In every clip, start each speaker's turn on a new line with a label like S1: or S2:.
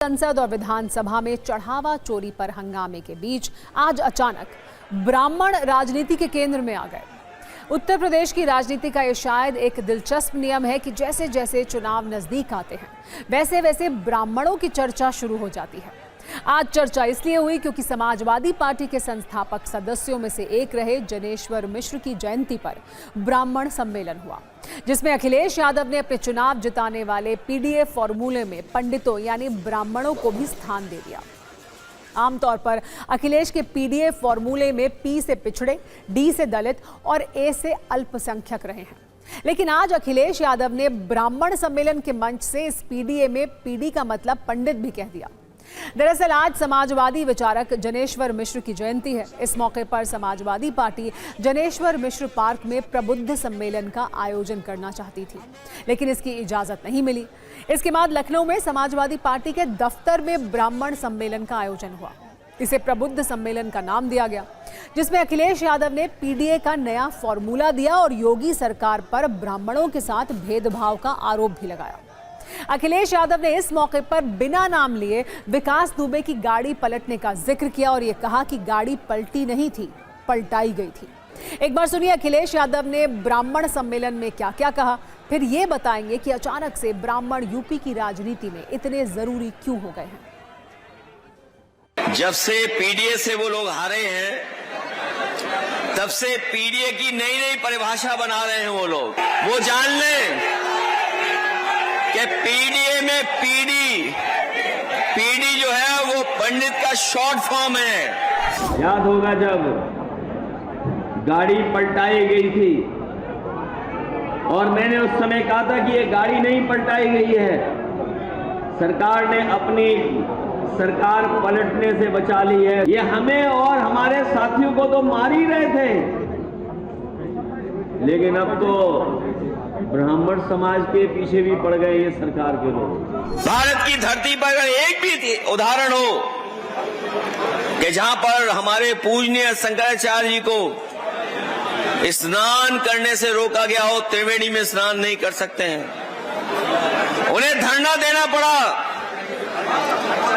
S1: संसद और विधानसभा में चढ़ावा चोरी पर हंगामे के बीच आज अचानक ब्राह्मण राजनीति के केंद्र में आ गए। उत्तर प्रदेश की राजनीति का ये शायद एक दिलचस्प नियम है कि जैसे जैसे चुनाव नजदीक आते हैं वैसे वैसे ब्राह्मणों की चर्चा शुरू हो जाती है। आज चर्चा इसलिए हुई क्योंकि समाजवादी पार्टी के संस्थापक सदस्यों में से एक रहे जनेश्वर मिश्र की जयंती पर ब्राह्मण सम्मेलन हुआ, जिसमें अखिलेश यादव ने अपने चुनाव जिताने वाले पीडीए फॉर्मूले में पंडितों यानी ब्राह्मणों को भी स्थान दे दिया। आमतौर पर अखिलेश के पीडीए फॉर्मूले में पी से पिछड़े, डी से दलित और ए से अल्पसंख्यक रहे हैं, लेकिन आज अखिलेश यादव ने ब्राह्मण सम्मेलन के मंच से इस पीडीए में पीडी का मतलब पंडित भी कह दिया। दरअसल आज समाजवादी विचारक जनेश्वर मिश्र की जयंती है। इस मौके पर समाजवादी पार्टी जनेश्वर मिश्र पार्क में प्रबुद्ध सम्मेलन का आयोजन करना चाहती थी, लेकिन इसकी इजाजत नहीं मिली। इसके बाद लखनऊ में समाजवादी पार्टी के दफ्तर में ब्राह्मण सम्मेलन का आयोजन हुआ। इसे प्रबुद्ध सम्मेलन का नाम दिया गया, जिसमें अखिलेश यादव ने पीडीए का नया फॉर्मूला दिया और योगी सरकार पर ब्राह्मणों के साथ भेदभाव का आरोप भी लगाया। अखिलेश यादव ने इस मौके पर बिना नाम लिए विकास दुबे की गाड़ी पलटने का जिक्र किया और ये कहा कि गाड़ी पलटी नहीं थी, पलटाई गई थी। एक बार सुनिए अखिलेश यादव ने ब्राह्मण सम्मेलन में क्या क्या कहा, फिर ये बताएंगे कि अचानक से ब्राह्मण यूपी की राजनीति में इतने जरूरी क्यों हो गए हैं।
S2: जब से पीडीए से वो लोग हारे हैं, तब से पीडीए की नई नई परिभाषा बना रहे हैं वो लोग। वो जान लें कि पीडीए में पीडी जो है वो पंडित का शॉर्ट फॉर्म है।
S3: याद होगा जब गाड़ी पलटाई गई थी और मैंने उस समय कहा था कि ये गाड़ी नहीं पलटाई गई है, सरकार ने अपनी सरकार पलटने से बचा ली है। ये हमें और हमारे साथियों को तो मार ही रहे थे, लेकिन अब तो ब्राह्मण समाज के पीछे भी पड़ गए ये सरकार के लोग।
S2: भारत की धरती पर अगर एक भी उदाहरण हो कि जहां पर हमारे पूजनीय शंकराचार्य जी को स्नान करने से रोका गया हो, त्रिवेणी में स्नान नहीं कर सकते हैं, उन्हें धरना देना पड़ा।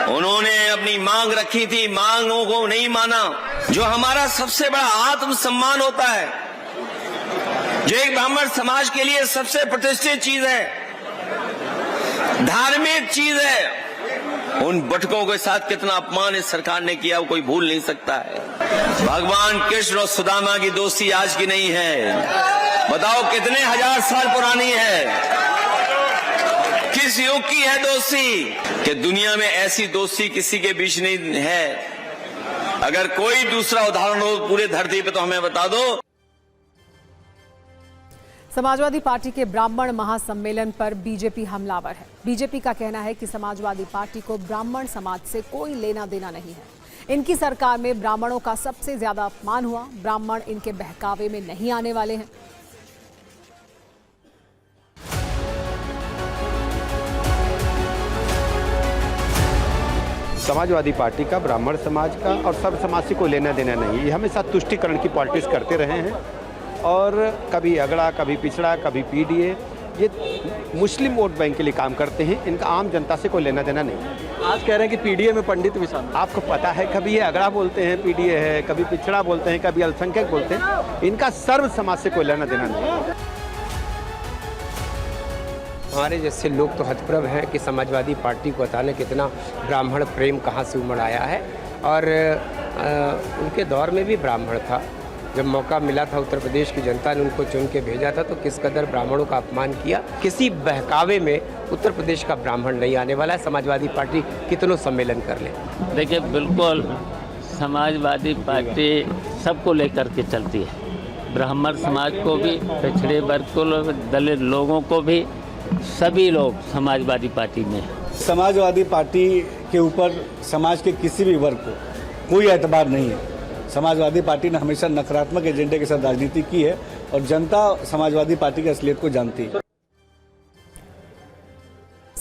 S2: उन्होंने अपनी मांग रखी थी, मांगों को नहीं माना। जो हमारा सबसे बड़ा आत्मसम्मान होता है, जो एक ब्राह्मण समाज के लिए सबसे प्रतिष्ठित चीज है, धार्मिक चीज है, उन बटकों के साथ कितना अपमान इस सरकार ने किया वो कोई भूल नहीं सकता है। भगवान कृष्ण और सुदामा की दोस्ती आज की नहीं है, बताओ कितने हजार साल पुरानी है। किस युग की है दोस्ती कि दुनिया में ऐसी दोस्ती किसी के बीच नहीं है। अगर कोई दूसरा उदाहरण हो पूरे धरती पे तो हमें बता दो।
S1: समाजवादी पार्टी के ब्राह्मण महासम्मेलन पर बीजेपी हमलावर है। बीजेपी का कहना है कि समाजवादी पार्टी को ब्राह्मण समाज से कोई लेना देना नहीं है। इनकी सरकार में ब्राह्मणों का सबसे ज्यादा अपमान हुआ, ब्राह्मण इनके बहकावे में नहीं आने वाले हैं।
S4: समाजवादी पार्टी का ब्राह्मण समाज का और सब समाज से कोई लेना देना नहीं है। ये हमेशा तुष्टिकरण की पॉलिटिक्स करते रहे हैं और कभी अगड़ा, कभी पिछड़ा, कभी पीडीए। ये मुस्लिम वोट बैंक के लिए काम करते हैं, इनका आम जनता से कोई लेना देना नहीं।
S5: आज कह रहे हैं कि पीडीए में पंडित भी शामिल।
S4: आपको पता है, कभी ये अगड़ा बोलते हैं पीडीए है, कभी पिछड़ा बोलते हैं, कभी अल्पसंख्यक बोलते हैं। इनका सर्व समाज से कोई लेना देना नहीं।
S6: हमारे जैसे लोग तो हतप्रभ हैं कि समाजवादी पार्टी को अचानक इतना ब्राह्मण प्रेम कहाँ से उमड़ आया है। और उनके दौर में भी ब्राह्मण था, जब मौका मिला था उत्तर प्रदेश की जनता ने उनको चुन के भेजा था, तो किस कदर ब्राह्मणों का अपमान किया। किसी बहकावे में उत्तर प्रदेश का ब्राह्मण नहीं आने वाला है, समाजवादी पार्टी कितनों सम्मेलन कर ले।
S7: देखिए, बिल्कुल समाजवादी पार्टी सबको लेकर के चलती है, ब्राह्मण समाज को भी, पिछड़े वर्ग को, दलित लोगों को भी, सभी लोग समाजवादी पार्टी में।
S5: समाजवादी पार्टी के ऊपर समाज के किसी भी वर्ग को कोई एतबार नहीं है। समाजवादी पार्टी ने हमेशा नकारात्मक एजेंडे के साथ राजनीति की है और जनता समाजवादी पार्टी की असलियत को जानती है।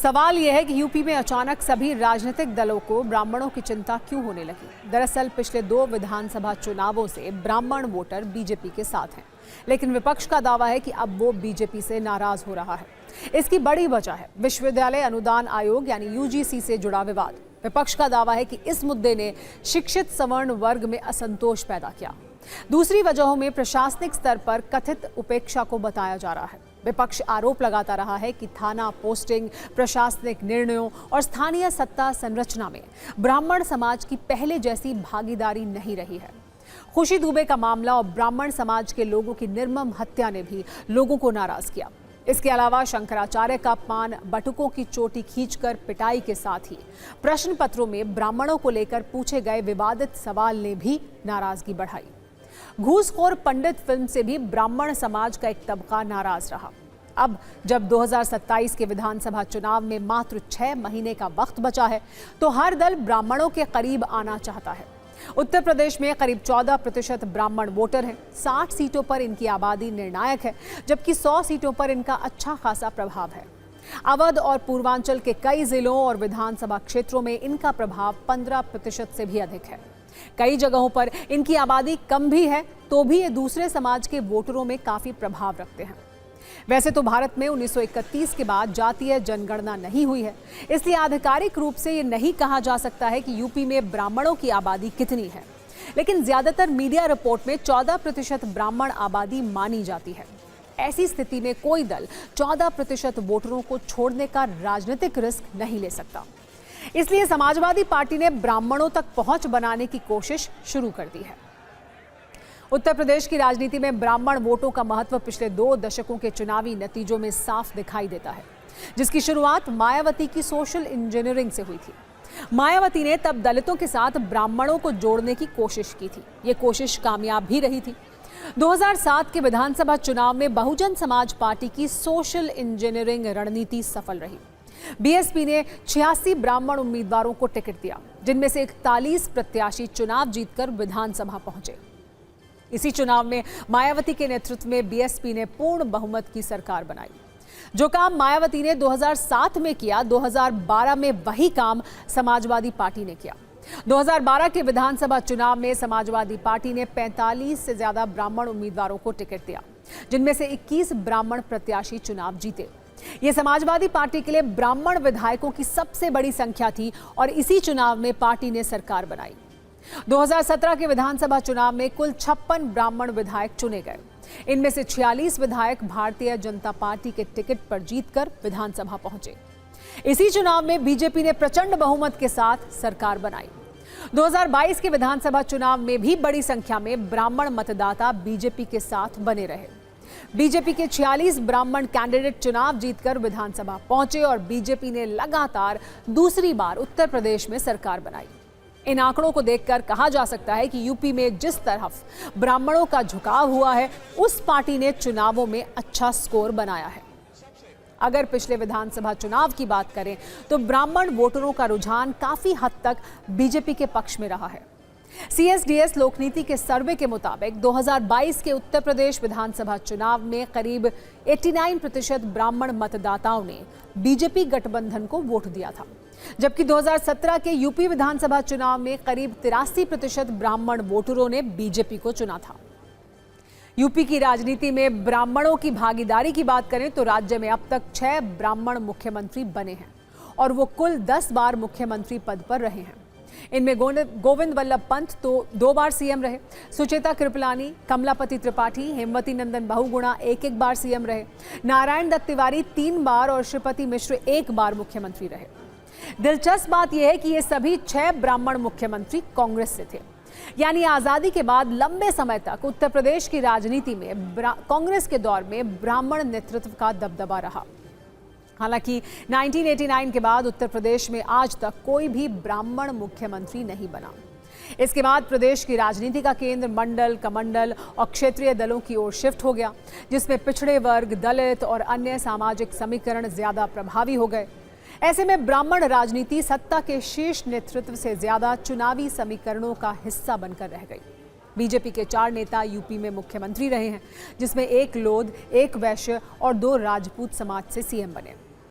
S1: सवाल यह है कि यूपी में अचानक सभी राजनीतिक दलों को ब्राह्मणों की चिंता क्यों होने लगी। दरअसल पिछले 2 विधानसभा चुनावों से ब्राह्मण वोटर बीजेपी के साथ हैं, लेकिन विपक्ष का दावा है कि अब वो बीजेपी से नाराज हो रहा है। इसकी बड़ी वजह है विश्वविद्यालय अनुदान आयोग यानी यूजीसी से जुड़ा विवाद। विपक्ष का दावा है कि इस मुद्दे ने शिक्षित सवर्ण वर्ग में असंतोष पैदा किया। दूसरी वजहों में प्रशासनिक स्तर पर कथित उपेक्षा को बताया जा रहा है। विपक्ष आरोप लगाता रहा है कि थाना पोस्टिंग, प्रशासनिक निर्णयों और स्थानीय सत्ता संरचना में ब्राह्मण समाज की पहले जैसी भागीदारी नहीं रही है। खुशी दुबे का मामला और ब्राह्मण समाज के लोगों की निर्मम हत्या ने भी लोगों को नाराज किया। इसके अलावा शंकराचार्य का पान बटुकों की चोटी खींचकर पिटाई के साथ ही प्रश्न पत्रों में ब्राह्मणों को लेकर पूछे गए विवादित सवाल ने भी नाराजगी बढ़ाई। घूसखोर पंडित फिल्म से भी ब्राह्मण समाज का एक तबका नाराज रहा। अब जब 2027 के विधानसभा चुनाव में मात्र 6 महीने का वक्त बचा है, तो हर दल ब्राह्मणों के करीब आना चाहता है। उत्तर प्रदेश में करीब 14% ब्राह्मण वोटर हैं। 60 सीटों पर इनकी आबादी निर्णायक है, जबकि 100 सीटों पर इनका अच्छा खासा प्रभाव है। अवध और पूर्वांचल के कई जिलों और विधानसभा क्षेत्रों में इनका प्रभाव 15% से भी अधिक है। कई जगहों पर इनकी आबादी कम भी है, तो भी ये दूसरे समाज के वोटरों में काफी प्रभाव रखते हैं। वैसे तो भारत में 1931 के बाद जातीय जनगणना नहीं हुई है, इसलिए आधिकारिक रूप से ये नहीं कहा जा सकता है कि यूपी में ब्राह्मणों की आबादी कितनी है, लेकिन ज्यादातर मीडिया रिपोर्ट में 14% ब्राह्मण आबादी मानी जाती है। ऐसी स्थिति में कोई दल 14% वोटरों को छोड़ने का राजनीतिक रिस्क नहीं ले सकता। इसलिए समाजवादी पार्टी ने ब्राह्मणों तक पहुंच बनाने की कोशिश शुरू कर दी है। उत्तर प्रदेश की राजनीति में ब्राह्मण वोटों का महत्व पिछले 2 दशकों के चुनावी नतीजों में साफ दिखाई देता है, जिसकी शुरुआत मायावती की सोशल इंजीनियरिंग से हुई थी। मायावती ने तब दलितों के साथ ब्राह्मणों को जोड़ने की कोशिश की थी। ये कोशिश कामयाब भी रही थी। 2007 के विधानसभा चुनाव में बहुजन समाज पार्टी की सोशल इंजीनियरिंग रणनीति सफल रही। बीएसपी ने 86 ब्राह्मण उम्मीदवारों को टिकट दिया, जिनमें से 41 प्रत्याशी चुनाव जीतकर विधानसभा पहुंचे। इसी चुनाव में मायावती के नेतृत्व में बीएसपी ने पूर्ण बहुमत की सरकार बनाई। जो काम मायावती ने 2007 में किया, 2012 में वही काम समाजवादी पार्टी ने किया। 2012 के विधानसभा चुनाव में समाजवादी पार्टी ने 45 से ज्यादा ब्राह्मण उम्मीदवारों को टिकट दिया, जिनमें से 21 ब्राह्मण प्रत्याशी चुनाव जीते। ये समाजवादी पार्टी के लिए ब्राह्मण विधायकों की सबसे बड़ी संख्या थी और इसी चुनाव में पार्टी ने सरकार बनाई। 2017 के विधानसभा चुनाव में कुल 56 ब्राह्मण विधायक चुने गए। इनमें से 46 विधायक भारतीय जनता पार्टी के टिकट पर जीतकर विधानसभा पहुंचे। इसी चुनाव में बीजेपी ने प्रचंड बहुमत के साथ सरकार बनाई। 2022 के विधानसभा चुनाव में भी बड़ी संख्या में ब्राह्मण मतदाता बीजेपी के साथ बने रहे। बीजेपी के 46 ब्राह्मण कैंडिडेट चुनाव जीतकर विधानसभा पहुंचे और बीजेपी ने लगातार दूसरी बार उत्तर प्रदेश में सरकार बनाई। इन आंकड़ों को देखकर कहा जा सकता है कि यूपी में जिस तरफ ब्राह्मणों का झुकाव हुआ है, उस पार्टी ने चुनावों में अच्छा स्कोर बनाया है। अगर पिछले विधानसभा चुनाव की बात करें तो ब्राह्मण वोटरों का रुझान काफी हद तक बीजेपी के पक्ष में रहा है। CSDS लोकनीति के सर्वे के मुताबिक 2022 के उत्तर प्रदेश विधानसभा चुनाव में करीब 89% ब्राह्मण मतदाताओं ने बीजेपी गठबंधन को वोट दिया था, जबकि 2017 के यूपी विधानसभा चुनाव में करीब 83% ब्राह्मण वोटरों ने बीजेपी को चुना था। यूपी की राजनीति में ब्राह्मणों की भागीदारी की बात करें तो राज्य में अब तक 6 ब्राह्मण मुख्यमंत्री बने हैं और वो कुल 10 बार मुख्यमंत्री पद पर रहे हैं। इनमें गोविंद वल्लभ पंत तो 2 बार सीएम रहे, सुचेता कृपलानी, कमलापति त्रिपाठी, हेमवती नंदन बहुगुणा 1 बार सीएम रहे, नारायण दत्त तिवारी 3 बार और श्रीपति मिश्र 1 बार मुख्यमंत्री रहे। दिलचस्प बात यह है कि ये सभी 6 ब्राह्मण मुख्यमंत्री कांग्रेस से थे, यानी आजादी के बाद लंबे समय तक उत्तर प्रदेश की राजनीति में कांग्रेस के दौर में ब्राह्मण नेतृत्व का दबदबा रहा। हालांकि 1989 के बाद उत्तर प्रदेश में आज तक कोई भी ब्राह्मण मुख्यमंत्री नहीं बना। इसके बाद प्रदेश की राजनीति का केंद्र मंडल, कमंडल और क्षेत्रीय दलों की ओर शिफ्ट हो गया, जिसमें पिछड़े वर्ग, दलित और अन्य सामाजिक समीकरण ज्यादा प्रभावी हो गए। ऐसे में ब्राह्मण राजनीति सत्ता के शीर्ष नेतृत्व से ज्यादा चुनावी समीकरणों का हिस्सा बनकर रह गई। बीजेपी के 4 नेता यूपी में मुख्यमंत्री रहे हैं, जिसमें 1 लोध, 1 वैश्य और 2 राजपूत समाज से सीएम बने।